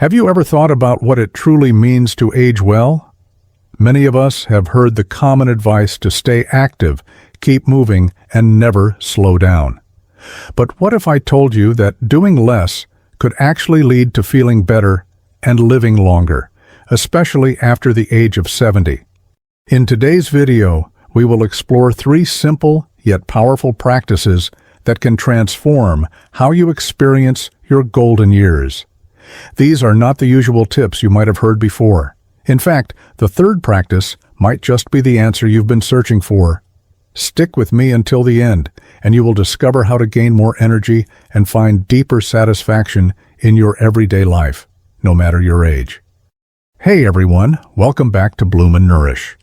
Have you ever thought about what it truly means to age well? Many of us have heard the common advice to stay active, keep moving, and never slow down. But what if I told you that doing less could actually lead to feeling better and living longer, especially after the age of 70? In today's video, we will explore 3 simple yet powerful practices that can transform how you experience your golden years. These are not the usual tips you might have heard before. In fact, the third practice might just be the answer you've been searching for. Stick with me until the end, and you will discover how to gain more energy and find deeper satisfaction in your everyday life, no matter your age. Hey everyone, welcome back to Bloom and Nourish.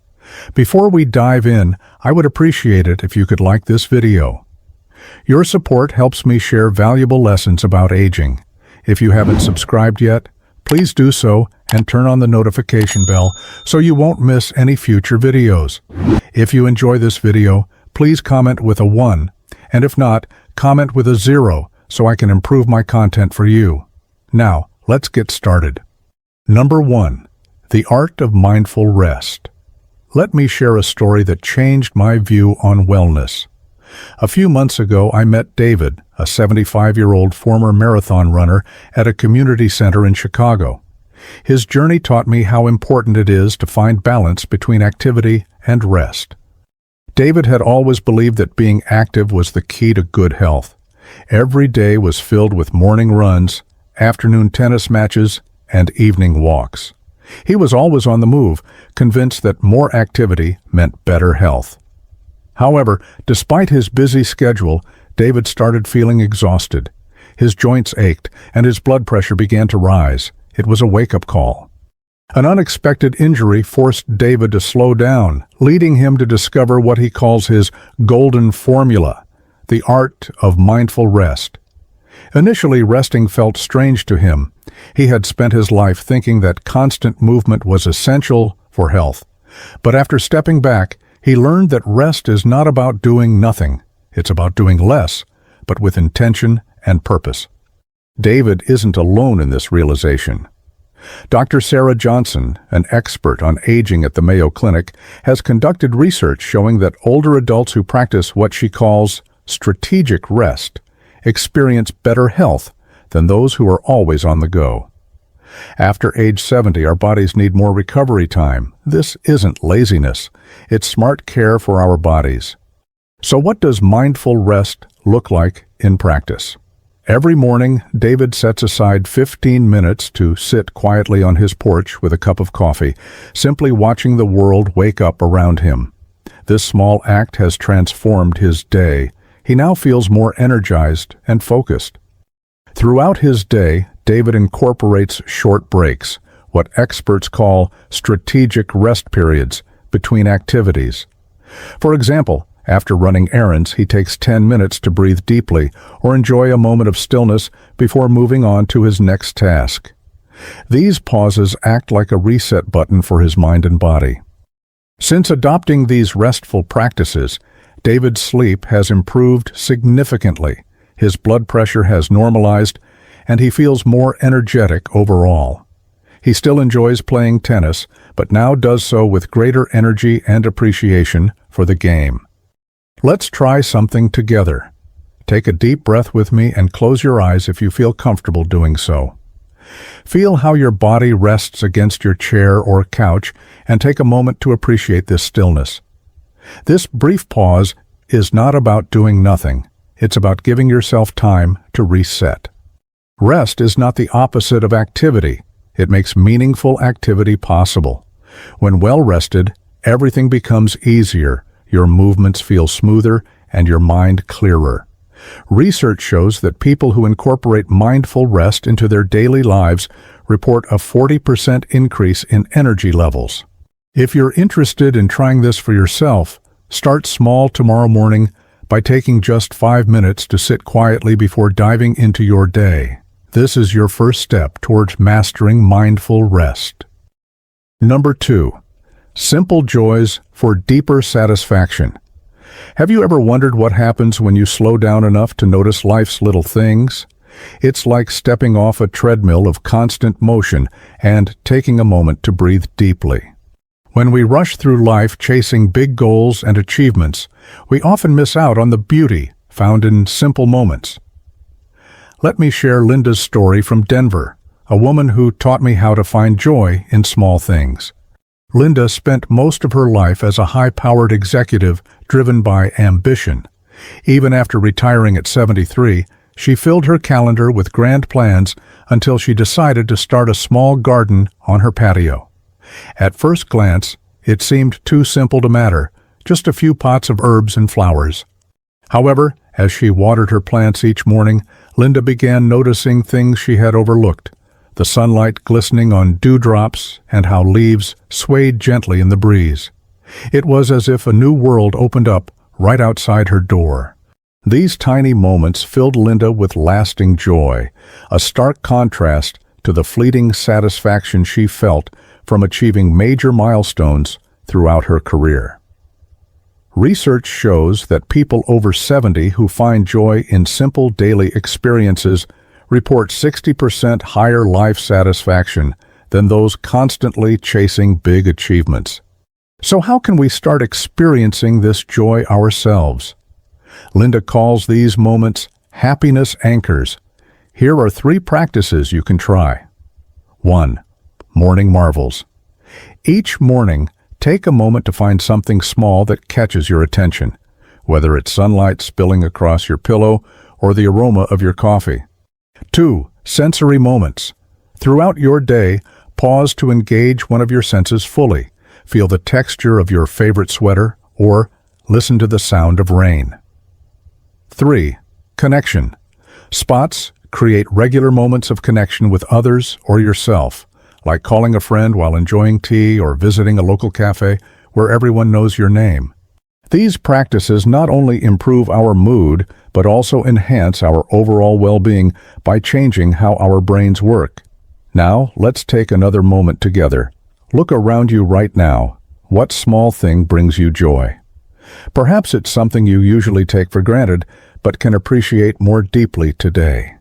Before we dive in, I would appreciate it if you could like this video. Your support helps me share valuable lessons about aging. If you haven't subscribed yet, please do so and turn on the notification bell so you won't miss any future videos. If you enjoy this video, please comment with a 1, and if not, comment with a 0 so I can improve my content for you. Now, let's get started. Number 1. The Art of Mindful Rest. Let me share a story that changed my view on wellness. A few months ago, I met David, a 75-year-old former marathon runner at a community center in Chicago. His journey taught me how important it is to find balance between activity and rest. David had always believed that being active was the key to good health. Every day was filled with morning runs, afternoon tennis matches, and evening walks. He was always on the move, convinced that more activity meant better health. However, despite his busy schedule, David started feeling exhausted. His joints ached, and his blood pressure began to rise. It was a wake-up call. An unexpected injury forced David to slow down, leading him to discover what he calls his golden formula, the art of mindful rest. Initially, resting felt strange to him. He had spent his life thinking that constant movement was essential for health. But after stepping back, he learned that rest is not about doing nothing. It's about doing less, but with intention and purpose. David isn't alone in this realization. Dr. Sarah Johnson, an expert on aging at the Mayo Clinic, has conducted research showing that older adults who practice what she calls strategic rest experience better health than those who are always on the go. After age 70, our bodies need more recovery time. This isn't laziness. It's smart care for our bodies. So what does mindful rest look like in practice? Every morning, David sets aside 15 minutes to sit quietly on his porch with a cup of coffee, simply watching the world wake up around him. This small act has transformed his day. He now feels more energized and focused. Throughout his day, David incorporates short breaks, what experts call strategic rest periods, between activities. For example, after running errands, he takes 10 minutes to breathe deeply or enjoy a moment of stillness before moving on to his next task. These pauses act like a reset button for his mind and body. Since adopting these restful practices, David's sleep has improved significantly. His blood pressure has normalized, and he feels more energetic overall. He still enjoys playing tennis, but now does so with greater energy and appreciation for the game. Let's try something together. Take a deep breath with me and close your eyes if you feel comfortable doing so. Feel how your body rests against your chair or couch and take a moment to appreciate this stillness. This brief pause is not about doing nothing. It's about giving yourself time to reset. Rest is not the opposite of activity. It makes meaningful activity possible. When well rested, everything becomes easier, your movements feel smoother, and your mind clearer. Research shows that people who incorporate mindful rest into their daily lives report a 40% increase in energy levels. If you're interested in trying this for yourself, start small tomorrow morning by taking just 5 minutes to sit quietly before diving into your day. This is your first step towards mastering mindful rest. Number 2. Simple joys for deeper satisfaction. Have you ever wondered what happens when you slow down enough to notice life's little things? It's like stepping off a treadmill of constant motion and taking a moment to breathe deeply. When we rush through life chasing big goals and achievements, we often miss out on the beauty found in simple moments. Let me share Linda's story from Denver, a woman who taught me how to find joy in small things. Linda spent most of her life as a high-powered executive driven by ambition. Even after retiring at 73, she filled her calendar with grand plans until she decided to start a small garden on her patio. At first glance, it seemed too simple to matter, just a few pots of herbs and flowers. However, as she watered her plants each morning, Linda began noticing things she had overlooked: the sunlight glistening on dewdrops and how leaves swayed gently in the breeze. It was as if a new world opened up right outside her door. These tiny moments filled Linda with lasting joy, a stark contrast to the fleeting satisfaction she felt from achieving major milestones throughout her career. Research shows that people over 70 who find joy in simple daily experiences report 60% higher life satisfaction than those constantly chasing big achievements. So how can we start experiencing this joy ourselves? Linda calls these moments happiness anchors. Here are 3 practices you can try. 1. Morning marvels. Each morning, take a moment to find something small that catches your attention, whether it's sunlight spilling across your pillow or the aroma of your coffee. 2. Sensory moments. Throughout your day, pause to engage one of your senses fully. Feel the texture of your favorite sweater or listen to the sound of rain. 3. Connection. Spots create regular moments of connection with others or yourself, like calling a friend while enjoying tea or visiting a local cafe where everyone knows your name. These practices not only improve our mood, but also enhance our overall well-being by changing how our brains work. Now, let's take another moment together. Look around you right now. What small thing brings you joy? Perhaps it's something you usually take for granted, but can appreciate more deeply today.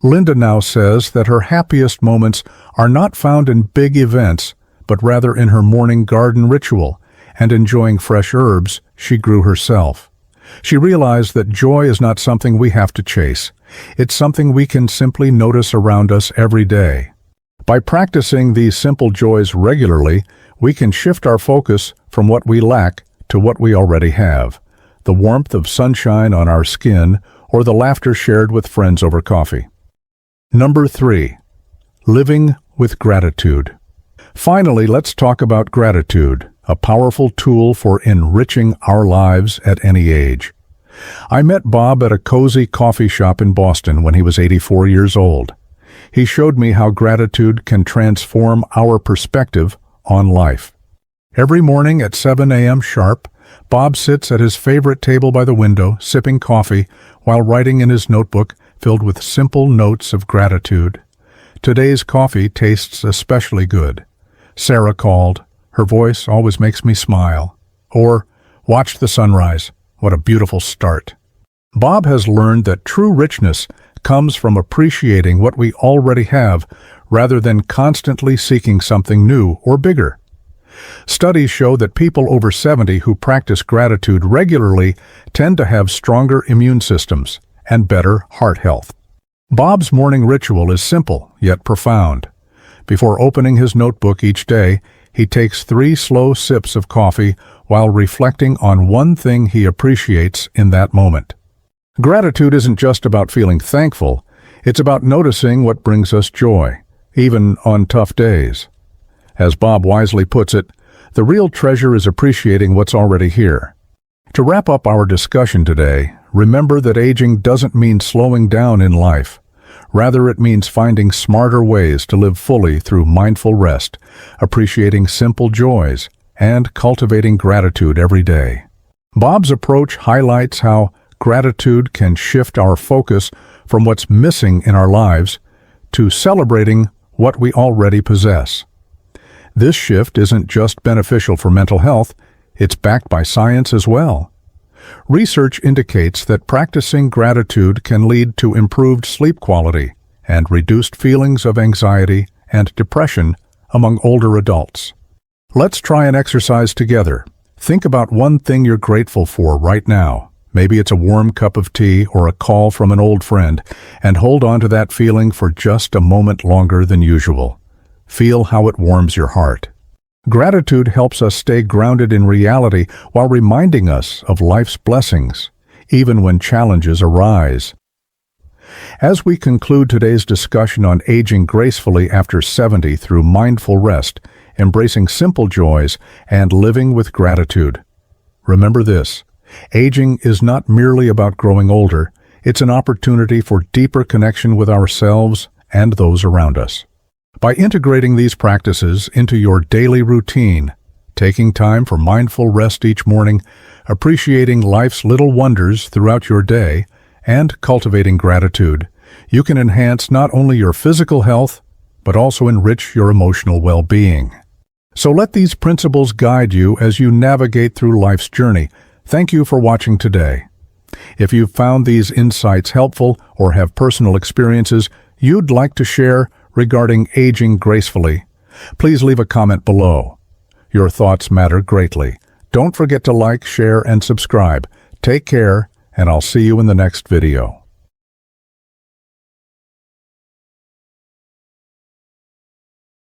Linda now says that her happiest moments are not found in big events, but rather in her morning garden ritual and enjoying fresh herbs she grew herself. She realized that joy is not something we have to chase. It's something we can simply notice around us every day. By practicing these simple joys regularly, we can shift our focus from what we lack to what we already have: the warmth of sunshine on our skin or the laughter shared with friends over coffee. Number 3. Living with gratitude. Finally, let's talk about gratitude, a powerful tool for enriching our lives at any age. I met Bob at a cozy coffee shop in Boston when he was 84 years old. He showed me how gratitude can transform our perspective on life. Every morning at 7 a.m. sharp, Bob sits at his favorite table by the window, sipping coffee, while writing in his notebook filled with simple notes of gratitude. Today's coffee tastes especially good. Sarah called. Her voice always makes me smile. Or, watch the sunrise. What a beautiful start. Bob has learned that true richness comes from appreciating what we already have rather than constantly seeking something new or bigger. Studies show that people over 70 who practice gratitude regularly tend to have stronger immune systems and better heart health. Bob's morning ritual is simple yet profound. Before opening his notebook each day, he takes 3 slow sips of coffee while reflecting on one thing he appreciates in that moment. Gratitude isn't just about feeling thankful, it's about noticing what brings us joy, even on tough days. As Bob wisely puts it, the real treasure is appreciating what's already here. To wrap up our discussion today, remember that aging doesn't mean slowing down in life. Rather, it means finding smarter ways to live fully through mindful rest, appreciating simple joys, and cultivating gratitude every day. Bob's approach highlights how gratitude can shift our focus from what's missing in our lives to celebrating what we already possess. This shift isn't just beneficial for mental health, it's backed by science as well. Research indicates that practicing gratitude can lead to improved sleep quality and reduced feelings of anxiety and depression among older adults. Let's try an exercise together. Think about one thing you're grateful for right now. Maybe it's a warm cup of tea or a call from an old friend, and hold on to that feeling for just a moment longer than usual. Feel how it warms your heart. Gratitude helps us stay grounded in reality while reminding us of life's blessings, even when challenges arise. As we conclude today's discussion on aging gracefully after 70 through mindful rest, embracing simple joys, and living with gratitude, remember this: aging is not merely about growing older, it's an opportunity for deeper connection with ourselves and those around us. By integrating these practices into your daily routine, taking time for mindful rest each morning, appreciating life's little wonders throughout your day, and cultivating gratitude, you can enhance not only your physical health, but also enrich your emotional well-being. So let these principles guide you as you navigate through life's journey. Thank you for watching today. If you've found these insights helpful or have personal experiences you'd like to share regarding aging gracefully, please leave a comment below. Your thoughts matter greatly. Don't forget to like, share, and subscribe. Take care, and I'll see you in the next video.